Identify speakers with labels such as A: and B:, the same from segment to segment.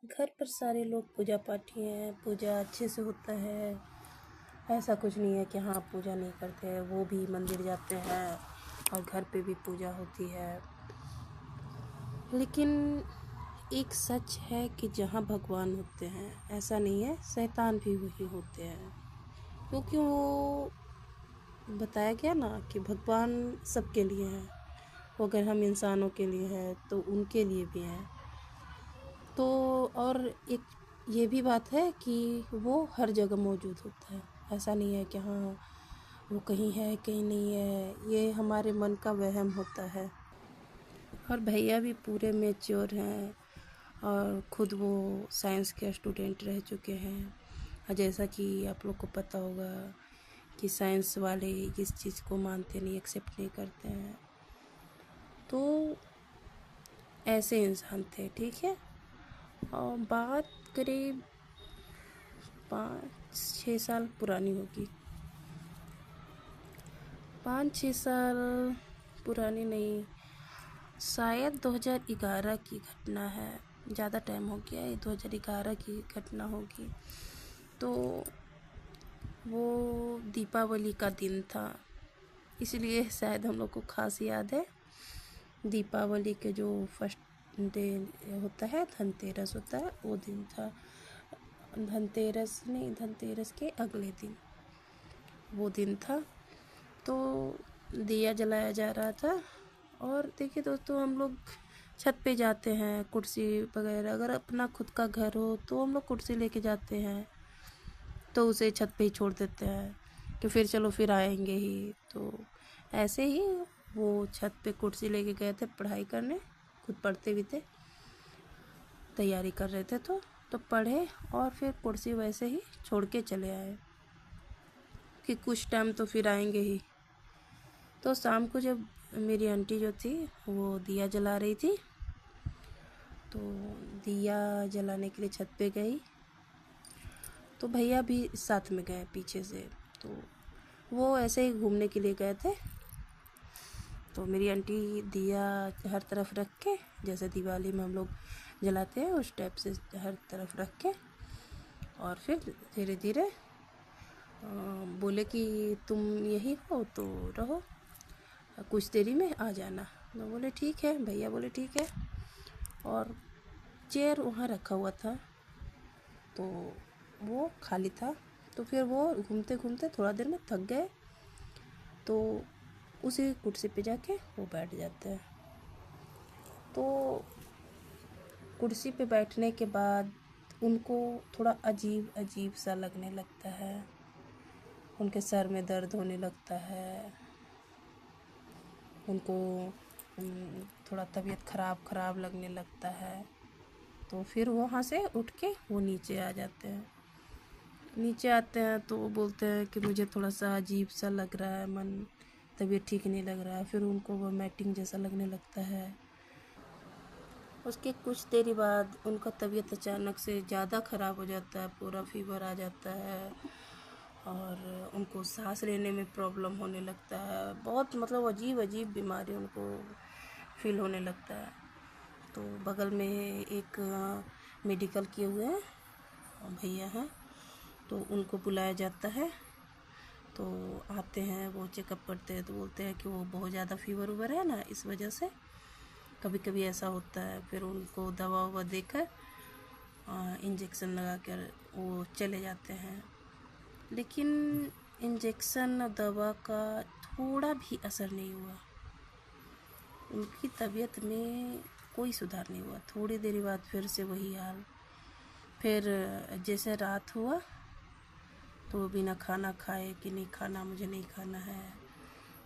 A: घर पर सारे लोग पूजा पाठी हैं, पूजा अच्छे से होता है। ऐसा कुछ नहीं है कि हाँ पूजा नहीं करते हैं, वो भी मंदिर जाते हैं और घर पे भी पूजा होती है। लेकिन एक सच है कि जहाँ भगवान होते हैं ऐसा नहीं है, शैतान भी वही होते हैं। क्योंकि वो बताया गया ना कि भगवान सबके लिए है, वो अगर हम इंसानों के लिए है तो उनके लिए भी है। तो और एक ये भी बात है कि वो हर जगह मौजूद होता है। ऐसा नहीं है कि हाँ वो कहीं है कहीं नहीं है, ये हमारे मन का वहम होता है। और भैया भी पूरे मैच्योर हैं और ख़ुद वो साइंस के स्टूडेंट रह चुके हैं। और जैसा कि आप लोग को पता होगा कि साइंस वाले इस चीज़ को मानते नहीं, एक्सेप्ट नहीं करते हैं। तो ऐसे इंसान थे, ठीक है। और बात करीब 5-6 साल पुरानी होगी, 5-6 साल पुरानी नहीं, शायद 2011 की घटना है। ज़्यादा टाइम हो गया है, 2011 की घटना होगी। तो वो दीपावली का दिन था, इसलिए शायद हम लोग को खास याद है। दीपावली के जो फर्स्ट डे होता है, धनतेरस होता है, वो दिन था। धनतेरस नहीं, धनतेरस के अगले दिन वो दिन था। तो दिया जलाया जा रहा था। और देखिए दोस्तों, हम लोग छत पे जाते हैं, कुर्सी वगैरह, अगर अपना खुद का घर हो तो हम लोग कुर्सी लेके जाते हैं, तो उसे छत पे ही छोड़ देते हैं कि फिर चलो फिर आएंगे ही। तो ऐसे ही वो छत पे कुर्सी लेके गए थे पढ़ाई करने, खुद पढ़ते भी थे, तैयारी कर रहे थे। तो पढ़े और फिर कुर्सी वैसे ही छोड़ के चले आए कि कुछ टाइम तो फिर आएंगे ही। तो शाम को जब मेरी आंटी जो थी वो दिया जला रही थी, तो दिया जलाने के लिए छत पे गई, तो भैया भी साथ में गए पीछे से। तो वो ऐसे ही घूमने के लिए गए थे। तो मेरी आंटी दिया हर तरफ रख के, जैसे दिवाली में हम लोग जलाते हैं उस टाइप से हर तरफ रख के, और फिर धीरे धीरे बोले कि तुम यही हो तो रहो, कुछ देरी में आ जाना। मैं बोले ठीक है, भैया बोले ठीक है। और चेयर वहाँ रखा हुआ था तो वो खाली था। तो फिर वो घूमते घूमते थोड़ा देर में थक गए, तो उसी कुर्सी पे जाके वो बैठ जाते हैं। तो कुर्सी पे बैठने के बाद उनको थोड़ा अजीब अजीब सा लगने लगता है, उनके सर में दर्द होने लगता है, उनको थोड़ा तबीयत ख़राब लगने लगता है। तो फिर वहाँ से उठ के वो नीचे आ जाते हैं। नीचे आते हैं तो वो बोलते हैं कि मुझे थोड़ा सा अजीब सा लग रहा है, मन तबीयत ठीक नहीं लग रहा है। फिर उनको वोमिटिंग जैसा लगने लगता है। उसके कुछ देरी बाद उनका तबीयत अचानक से ज़्यादा ख़राब हो जाता है, पूरा फीवर आ जाता है और उनको सांस लेने में प्रॉब्लम होने लगता है। बहुत मतलब अजीब अजीब बीमारी उनको फील होने लगता है। तो बगल में एक मेडिकल किए हुए हैं भैया हैं, तो उनको बुलाया जाता है। तो आते हैं, वो चेकअप करते हैं, तो बोलते हैं कि वो बहुत ज़्यादा फीवर उवर है ना, इस वजह से कभी कभी ऐसा होता है। फिर उनको दवा ववा देकर इंजेक्शन लगा कर वो चले जाते हैं। लेकिन इंजेक्शन और दवा का थोड़ा भी असर नहीं हुआ, उनकी तबीयत में कोई सुधार नहीं हुआ। थोड़ी देर बाद फिर से वही हाल। फिर जैसे रात हुआ तो बिना खाना खाए कि नहीं खाना, मुझे नहीं खाना है,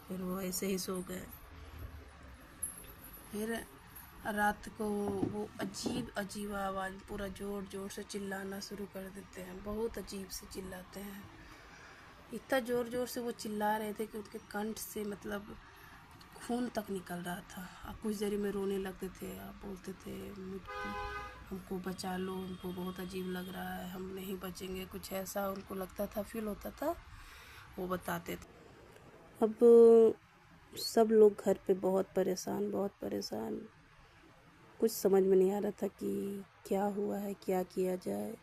A: फिर वो ऐसे ही सो गए। फिर रात को वो अजीब अजीब आवाज़, पूरा ज़ोर ज़ोर से चिल्लाना शुरू कर देते हैं, बहुत अजीब से चिल्लाते हैं। इतना ज़ोर ज़ोर से वो चिल्ला रहे थे कि उनके कंठ से मतलब खून तक निकल रहा था। अब कुछ देरी में रोने लगते थे, आप बोलते थे हमको बचा लो, हमको बहुत अजीब लग रहा है, हम नहीं बचेंगे, कुछ ऐसा उनको लगता था, फील होता था, वो बताते थे। अब सब लोग घर पे बहुत परेशान, कुछ समझ में नहीं आ रहा था कि क्या हुआ है, क्या किया जाए।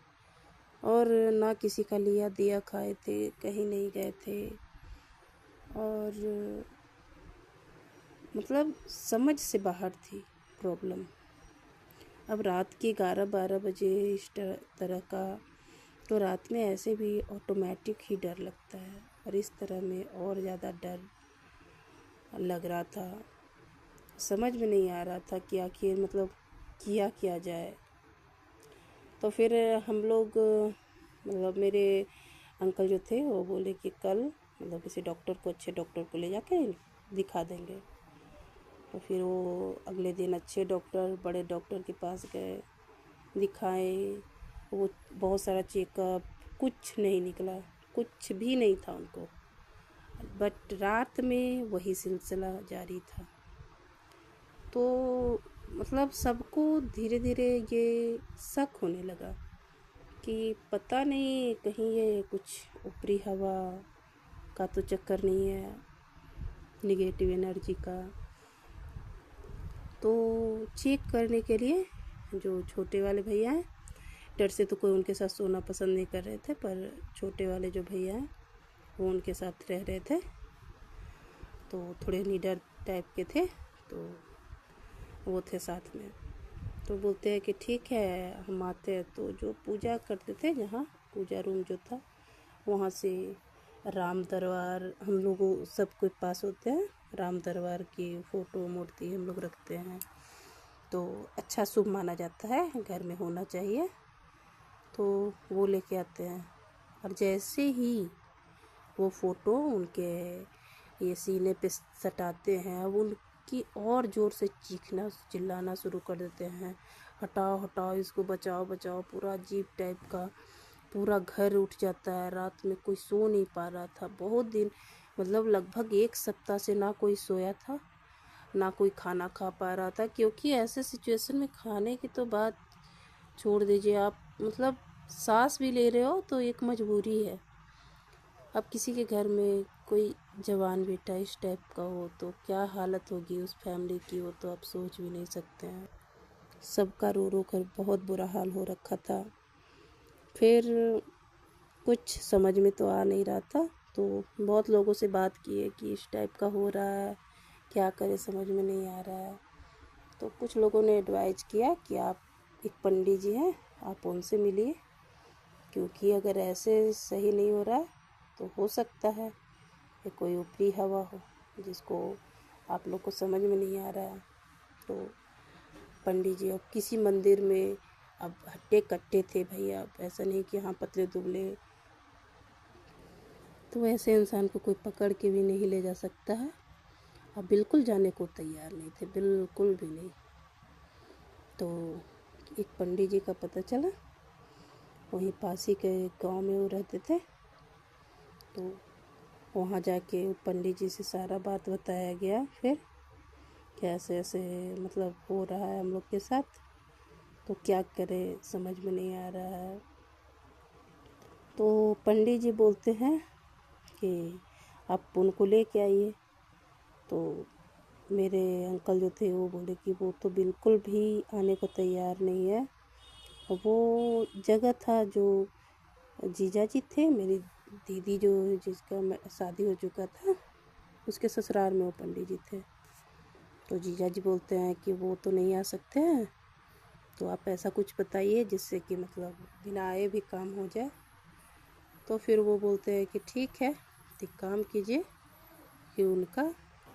A: और ना किसी का लिया दिया खाए थे, कहीं नहीं गए थे, और मतलब समझ से बाहर थी प्रॉब्लम। अब रात के 11-12 बजे इस तरह का, तो रात में ऐसे भी ऑटोमेटिक ही डर लगता है, और इस तरह में और ज़्यादा डर लग रहा था। समझ में नहीं आ रहा था कि आखिर मतलब किया क्या जाए। तो फिर हम लोग मतलब मेरे अंकल जो थे वो बोले कि कल मतलब किसी डॉक्टर को, अच्छे डॉक्टर को ले जाके दिखा देंगे। तो फिर वो अगले दिन अच्छे डॉक्टर, बड़े डॉक्टर के पास गए, दिखाए। वो बहुत सारा चेकअप, कुछ नहीं निकला, कुछ भी नहीं था उनको। बट रात में वही सिलसिला जारी था। तो मतलब सबको धीरे धीरे ये शक होने लगा कि पता नहीं कहीं ये कुछ ऊपरी हवा का तो चक्कर नहीं है, निगेटिव एनर्जी का। तो चेक करने के लिए जो छोटे वाले भैया हैं, डर से तो कोई उनके साथ सोना पसंद नहीं कर रहे थे, पर छोटे वाले जो भैया हैं वो उनके साथ रह रहे थे, तो थोड़े नीडर टाइप के थे, तो वो थे साथ में। तो बोलते हैं कि ठीक है हम आते हैं। तो जो पूजा करते थे, जहाँ पूजा रूम जो था, वहाँ से राम दरबार हम लोगों सबके पास होते हैं, राम दरबार की फ़ोटो मूर्ति हम लोग रखते हैं। तो अच्छा शुभ माना जाता है, घर में होना चाहिए। तो वो लेके आते हैं, और जैसे ही वो फ़ोटो उनके ये सीने पे सटाते हैं, अब उनकी और ज़ोर से चीखना चिल्लाना शुरू कर देते हैं, हटाओ हटाओ इसको, बचाओ बचाओ। पूरा अजीब टाइप का पूरा घर उठ जाता है। रात में कोई सो नहीं पा रहा था, बहुत दिन मतलब लगभग 1 सप्ताह से ना कोई सोया था, ना कोई खाना खा पा रहा था। क्योंकि ऐसे सिचुएशन में खाने की तो बात छोड़ दीजिए, आप मतलब सांस भी ले रहे हो तो एक मजबूरी है। अब किसी के घर में कोई जवान बेटा इस टाइप का हो तो क्या हालत होगी उस फैमिली की, वो तो आप सोच भी नहीं सकते हैं। सबका रो रो कर बहुत बुरा हाल हो रखा था। फिर कुछ समझ में तो आ नहीं रहा था, तो बहुत लोगों से बात की है कि इस टाइप का हो रहा है, क्या करें समझ में नहीं आ रहा है। तो कुछ लोगों ने एडवाइज किया कि आप एक पंडित जी हैं, आप उनसे मिलिए, क्योंकि अगर ऐसे सही नहीं हो रहा है तो हो सकता है कि कोई ऊपरी हवा हो जिसको आप लोग को समझ में नहीं आ रहा है। तो पंडित जी अब किसी मंदिर में, अब हट्टे कट्टे थे भैया, अब ऐसा नहीं कि हाँ पतले दुबले, तो ऐसे इंसान को कोई पकड़ के भी नहीं ले जा सकता है। अब बिल्कुल जाने को तैयार नहीं थे, बिल्कुल भी नहीं। तो एक पंडित जी का पता चला, वहीं पास ही के गांव में वो रहते थे। तो वहाँ जाके पंडित जी से सारा बात बताया गया, फिर कैसे ऐसे मतलब हो रहा है हम लोग के साथ, तो क्या करें समझ में नहीं आ रहा है। तो पंडित जी बोलते हैं कि आप उनको लेके आइए। तो मेरे अंकल जो थे वो बोले कि वो तो बिल्कुल भी आने को तैयार नहीं है। वो जगह था जो जीजा जी थे, मेरी दीदी जो जिसका शादी हो चुका था, उसके ससुराल में वो पंडित जी थे। तो जीजा जी बोलते हैं कि वो तो नहीं आ सकते हैं, तो आप ऐसा कुछ बताइए जिससे कि मतलब बिना आए भी काम हो जाए। तो फिर वो बोलते हैं कि ठीक है, एक काम कीजिए कि उनका